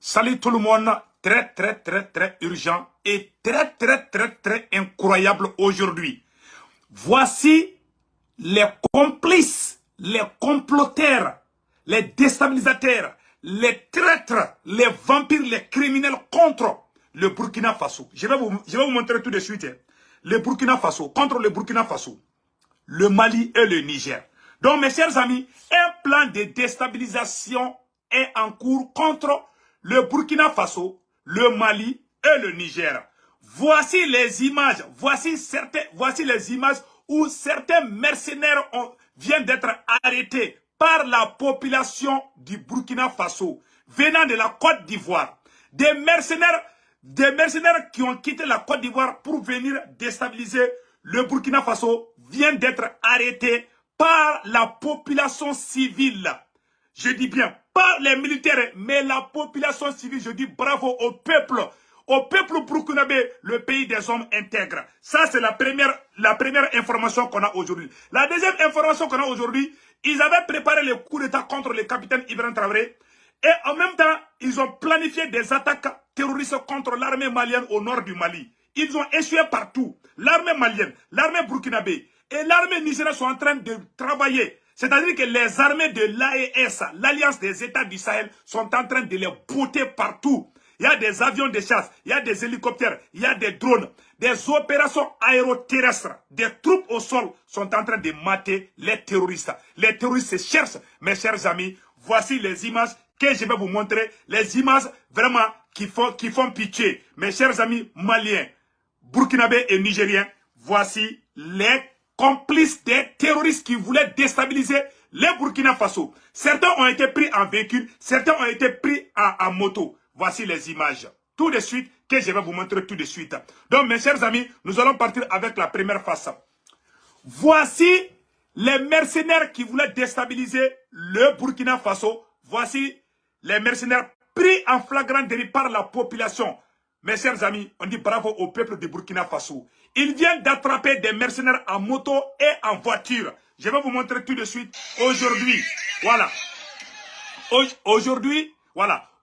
Salut tout le monde, très urgent et très incroyable aujourd'hui. Voici les complices, les comploteurs, les déstabilisateurs, les traîtres, les vampires, les criminels contre le Burkina Faso. Je vais vous montrer tout de suite. Le Burkina Faso, contre le Burkina Faso, le Mali et le Niger. Donc mes chers amis, un plan de déstabilisation est en cours contre le Burkina Faso, le Mali et le Niger. Voici les images, voici les images où certains mercenaires viennent d'être arrêtés par la population du Burkina Faso, venant de la Côte d'Ivoire. Des mercenaires qui ont quitté la Côte d'Ivoire pour venir déstabiliser le Burkina Faso viennent d'être arrêtés par la population civile. Je dis bien, pas les militaires, mais la population civile. Je dis bravo au peuple burkinabé, le pays des hommes intègres. Ça, c'est la première information qu'on a aujourd'hui. La deuxième information qu'on a aujourd'hui, ils avaient préparé le coup d'État contre le capitaine Ibrahim Traoré. Et en même temps, ils ont planifié des attaques terroristes contre l'armée malienne au nord du Mali. Ils ont échoué partout. L'armée malienne, l'armée burkinabé et l'armée nigérienne sont en train de travailler. C'est-à-dire que les armées de l'AES, l'Alliance des États du Sahel, sont en train de les botter partout. Il y a des avions de chasse, il y a des hélicoptères, il y a des drones, des opérations aéroterrestres, des troupes au sol sont en train de mater les terroristes. Les terroristes se cherchent, mes chers amis. Voici les images que je vais vous montrer, les images vraiment qui font pitié. Mes chers amis maliens, burkinabés et nigériens, voici les complices des terroristes qui voulaient déstabiliser les Burkina Faso. Certains ont été pris en véhicule, certains ont été pris en moto. Voici les images, tout de suite, que je vais vous montrer tout de suite. Donc, mes chers amis, nous allons partir avec la première face. Voici les mercenaires qui voulaient déstabiliser le Burkina Faso. Voici les mercenaires pris en flagrant délit par la population. Mes chers amis, on dit bravo au peuple de Burkina Faso. Ils viennent d'attraper des mercenaires en moto et en voiture. Je vais vous montrer tout de suite aujourd'hui. Voilà.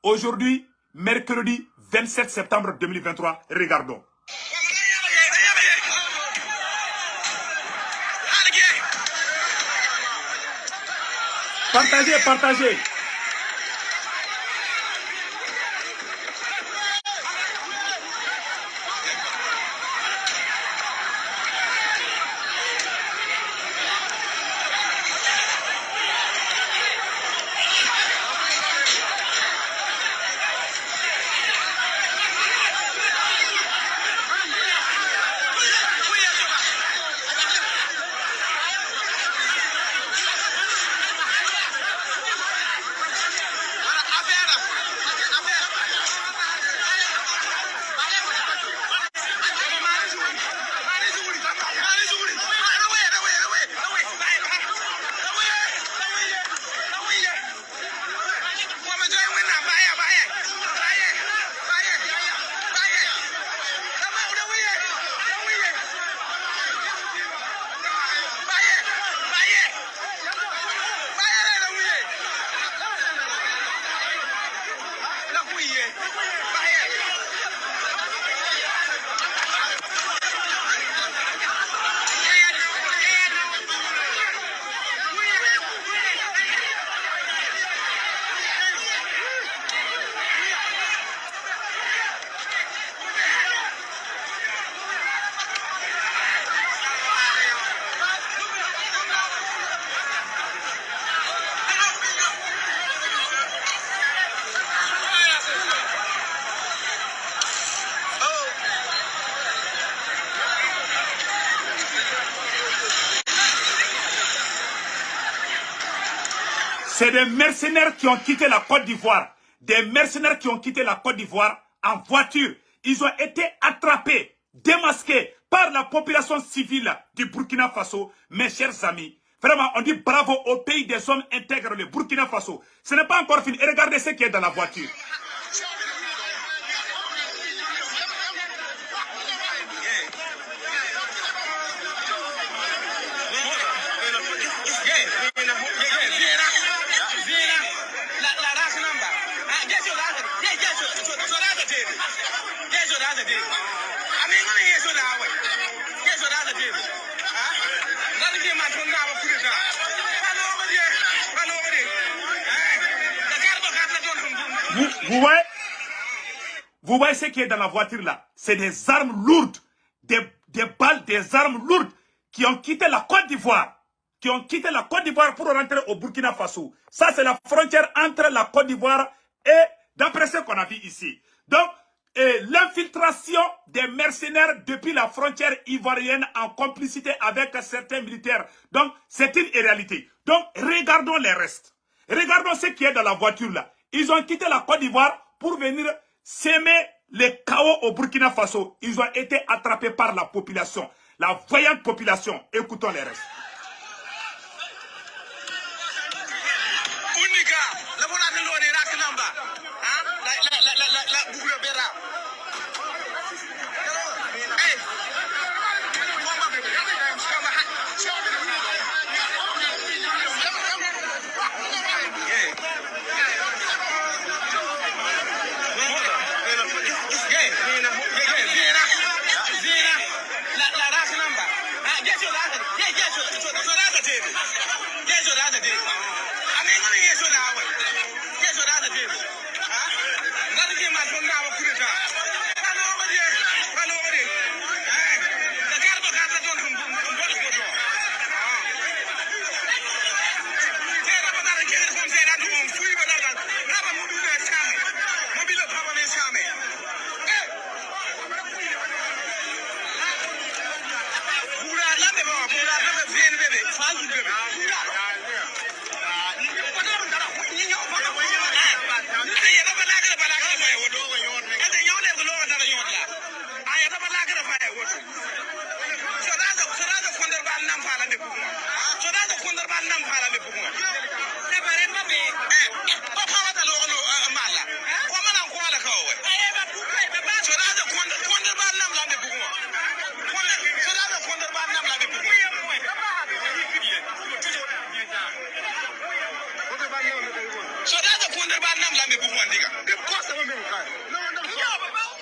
Aujourd'hui, mercredi 27 septembre 2023. Regardons. Partagez. C'est des mercenaires qui ont quitté la Côte d'Ivoire. Des mercenaires qui ont quitté la Côte d'Ivoire en voiture. Ils ont été attrapés, démasqués par la population civile du Burkina Faso. Mes chers amis, vraiment, on dit bravo au pays des hommes intègres, le Burkina Faso. Ce n'est pas encore fini. Et regardez ce qui est dans la voiture. Vous voyez ce qui est dans la voiture là? C'est des armes lourdes, des balles, des armes lourdes qui ont quitté la Côte d'Ivoire. Qui ont quitté la Côte d'Ivoire pour rentrer au Burkina Faso. Ça, c'est la frontière entre la Côte d'Ivoire et, d'après ce qu'on a vu ici. Donc, l'infiltration des mercenaires depuis la frontière ivoirienne en complicité avec certains militaires. Donc, c'est une réalité. Donc, regardons les restes. Regardons ce qui est dans la voiture là. Ils ont quitté la Côte d'Ivoire pour venir s'aimer les chaos au Burkina Faso. Ils ont été attrapés par la population. La voyante population. Écoutons les restes.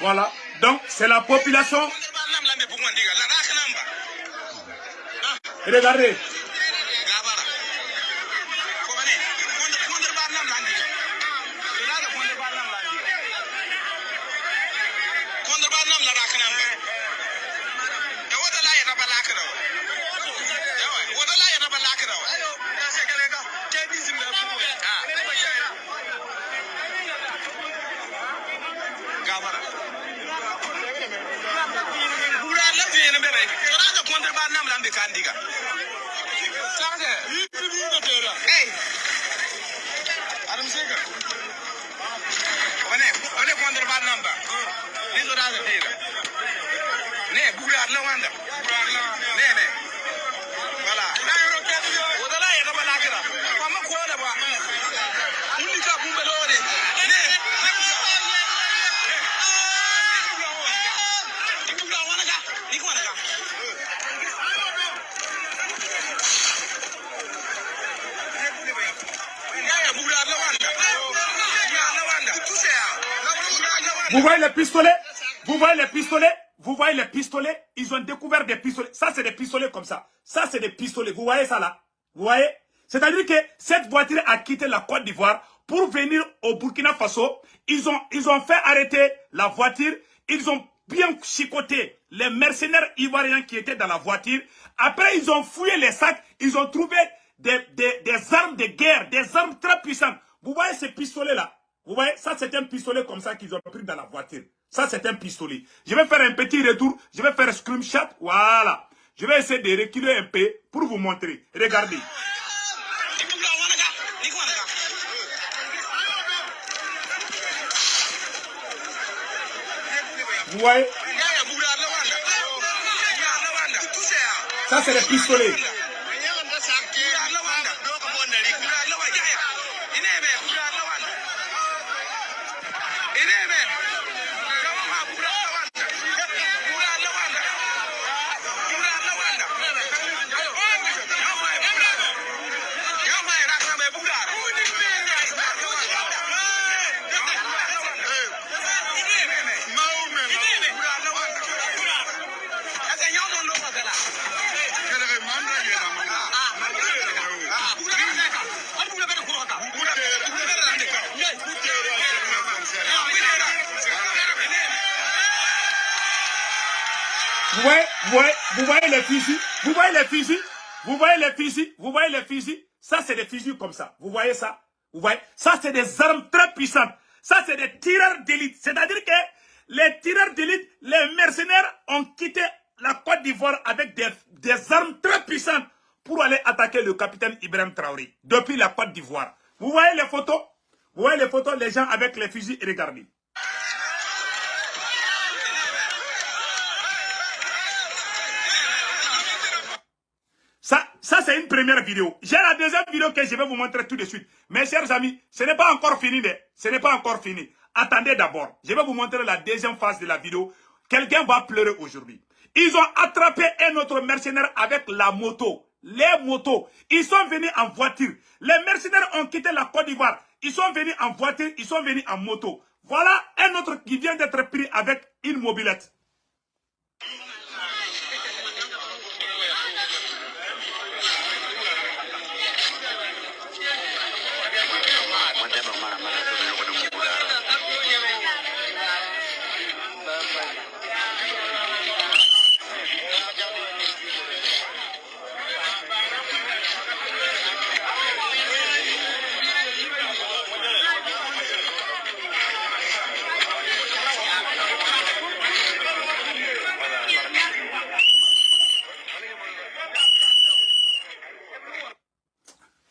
Voilà, donc c'est la population. Regardez. Vous voyez les pistolets? Vous voyez les pistolets? Vous voyez les pistolets? Ils ont découvert des pistolets. Ça, c'est des pistolets comme ça. Ça, c'est des pistolets. Vous voyez ça là? Vous voyez? C'est-à-dire que cette voiture a quitté la Côte d'Ivoire pour venir au Burkina Faso. Ils ont fait arrêter la voiture. Ils ont bien chicoté les mercenaires ivoiriens qui étaient dans la voiture. Après, ils ont fouillé les sacs. Ils ont trouvé des armes de guerre, des armes très puissantes. Vous voyez ces pistolets-là? Vous voyez, ça c'est un pistolet comme ça qu'ils ont pris dans la voiture. Ça c'est un pistolet. Je vais faire un petit retour. Je vais faire un screenshot. Voilà. Je vais essayer de reculer un peu pour vous montrer. Regardez. Vous voyez? Ça c'est les pistolets. vous voyez les fusils, vous voyez les fusils, vous voyez les fusils, vous voyez les fusils. Ça, c'est des fusils comme ça. Vous voyez ça? Vous voyez? Ça, c'est des armes très puissantes. Ça, c'est des tireurs d'élite. C'est-à-dire que les tireurs d'élite, les mercenaires ont quitté la Côte d'Ivoire avec des armes très puissantes pour aller attaquer le capitaine Ibrahim Traoré depuis la Côte d'Ivoire. Vous voyez les photos? Vous voyez les photos, les gens avec les fusils, regardez. Ça c'est une première vidéo. J'ai la deuxième vidéo que je vais vous montrer tout de suite. Mes chers amis, ce n'est pas encore fini. Ce n'est pas encore fini. Attendez d'abord. Je vais vous montrer la deuxième phase de la vidéo. Quelqu'un va pleurer aujourd'hui. Ils ont attrapé un autre mercenaire avec la moto. Les motos. Ils sont venus en voiture. Les mercenaires ont quitté la Côte d'Ivoire. Ils sont venus en voiture. Ils sont venus en moto. Voilà un autre qui vient d'être pris avec une mobilette.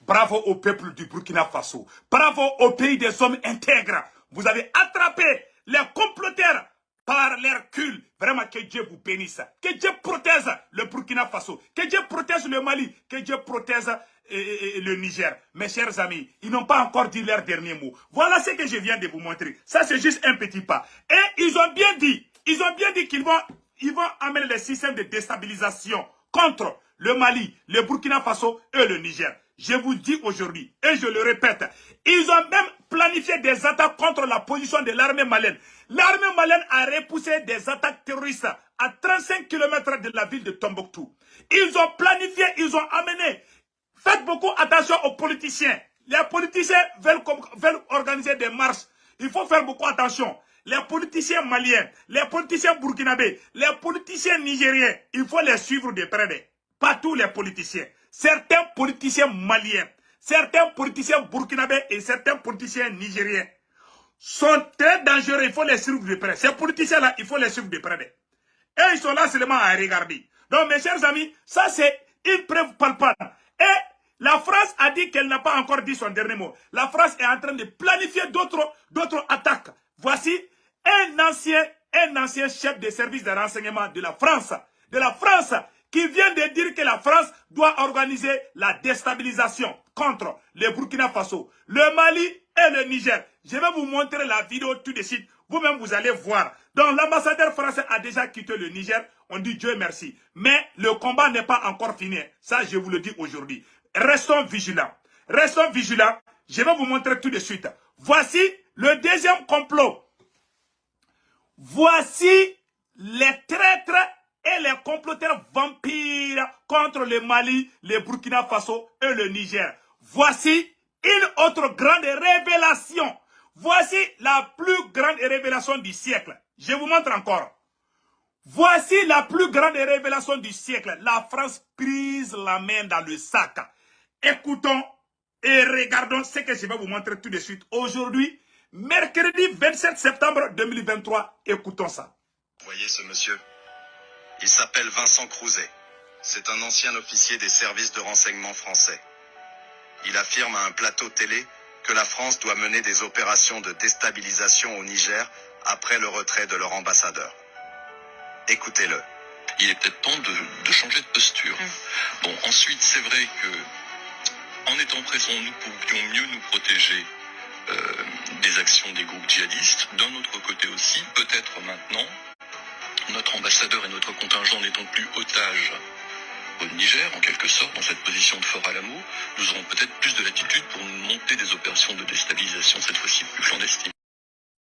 Bravo au peuple du Burkina Faso. Bravo au pays des hommes intègres. Vous avez attrapé les comploteurs par leur cul. Vraiment, que Dieu vous bénisse. Que Dieu protège le Burkina Faso. Que Dieu protège le Mali. Que Dieu protège le Niger. Mes chers amis, ils n'ont pas encore dit leur dernier mot. Voilà ce que je viens de vous montrer. Ça, c'est juste un petit pas. Et ils ont bien dit qu'ils vont amener les systèmes de déstabilisation contre le Mali, le Burkina Faso et le Niger. Je vous dis aujourd'hui, et je le répète, ils ont même planifié des attaques contre la position de l'armée malienne. L'armée malienne a repoussé des attaques terroristes à 35 km de la ville de Tombouctou. Ils ont planifié, ils ont amené. Faites beaucoup attention aux politiciens. Les politiciens veulent organiser des marches. Il faut faire beaucoup attention. Les politiciens maliens, les politiciens burkinabés, les politiciens nigériens, il faut les suivre de près. Pas tous les politiciens. Certains politiciens maliens, certains politiciens burkinabés et certains politiciens nigériens sont très dangereux. Il faut les suivre de près. Ces politiciens-là, il faut les suivre de près. Et ils sont là seulement à regarder. Donc, mes chers amis, ça c'est une preuve palpable. Et la France a dit qu'elle n'a pas encore dit son dernier mot. La France est en train de planifier d'autres attaques. Voici un ancien chef de service de renseignement de la France, qui vient de dire que la France doit organiser la déstabilisation contre le Burkina Faso, le Mali et le Niger. Je vais vous montrer la vidéo tout de suite. Vous-même, vous allez voir. Donc, l'ambassadeur français a déjà quitté le Niger. On dit Dieu merci. Mais le combat n'est pas encore fini. Ça, je vous le dis aujourd'hui. Restons vigilants. Restons vigilants. Je vais vous montrer tout de suite. Voici le deuxième complot. Voici les traîtres et les comploteurs vampires contre le Mali, le Burkina Faso et le Niger. Voici une autre grande révélation. Voici la plus grande révélation du siècle. Je vous montre encore. Voici la plus grande révélation du siècle. La France prise la main dans le sac. Écoutons et regardons ce que je vais vous montrer tout de suite. Aujourd'hui, mercredi 27 septembre 2023. Écoutons ça. Vous voyez ce monsieur ? Il s'appelle Vincent Crouzet. C'est un ancien officier des services de renseignement français. Il affirme à un plateau télé que la France doit mener des opérations de déstabilisation au Niger après le retrait de leur ambassadeur. Écoutez-le. Il est peut-être temps de changer de posture. Bon, ensuite, c'est vrai que en étant présents, nous pouvions mieux nous protéger des actions des groupes djihadistes. D'un autre côté aussi, peut-être maintenant, notre ambassadeur et notre contingent n'étant plus otages au Niger, en quelque sorte, dans cette position de fort Alamo, nous aurons peut-être plus de latitude pour monter des opérations de déstabilisation, cette fois-ci plus clandestines.